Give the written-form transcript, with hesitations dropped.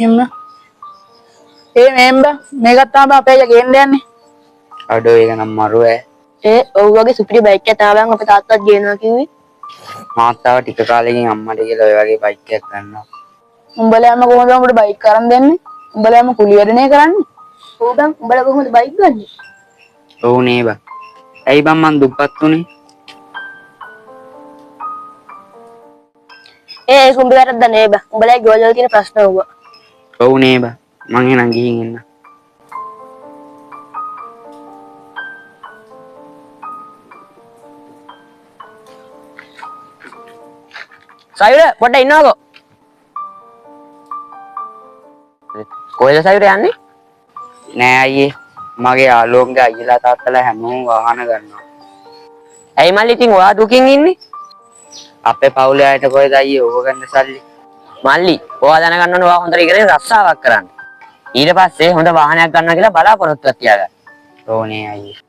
එන්න. මේක තමයි අපේ අයියා ගේන්න යන්නේ. අඩෝ ඒක නම් මරුවේ. ඔව් වගේ සුපිරි බයික් එකක් තාම අපේ තාත්තත් ගේනවා කිව්වේ. මාත් තාම ටික කාලෙකින් අම්මට කියලා ඔය වගේ බයික් එකක් ගන්නවා. උඹලාම කොහොමද උඹට බයික් අරන් දෙන්නේ? උඹලාම කුලි වැඩනේ කරන්නේ. ඔව් බං උඹලා කොහොමද බයික් ගන්නේ? ඔව් නේ බං. ඇයි බං මං දුප්පත් උනේ? ඒක උඹ වැරද්ද නේ බං. උඹලා ගෝල් වල තියෙන ප්‍රශ්න ඕවා. ඔව් නේ බං. මං එහෙනම් ගිහින් එන්න. සයුර පොඩ්ඩක් ඉන්නවකෝ. කොහෙද සයුර යන්නේ? නෑ අයියේ. මගේ යාළුවෝගේ අයියලා තාත්තලා හැමෝම වාහන ගන්නවා. ඇයි මල්ලි ඉතින් ඔයා දුකින් ඉන්නේ? අපේ පවුලේ අයට කොහෙද අයියේ ඕක ගන්න සල්ලි? මල්ලි ඔයා දැනගන්න ඕනේ ඔයා හොඳට ඉගෙන රස්සාවක් කරන්න. ඊට පස්සේ හොඳ වාහනයක් ගන්නවා කියලා බලාපොරොත්තුවක් තියාගන්න. ඕනේ අයියේ.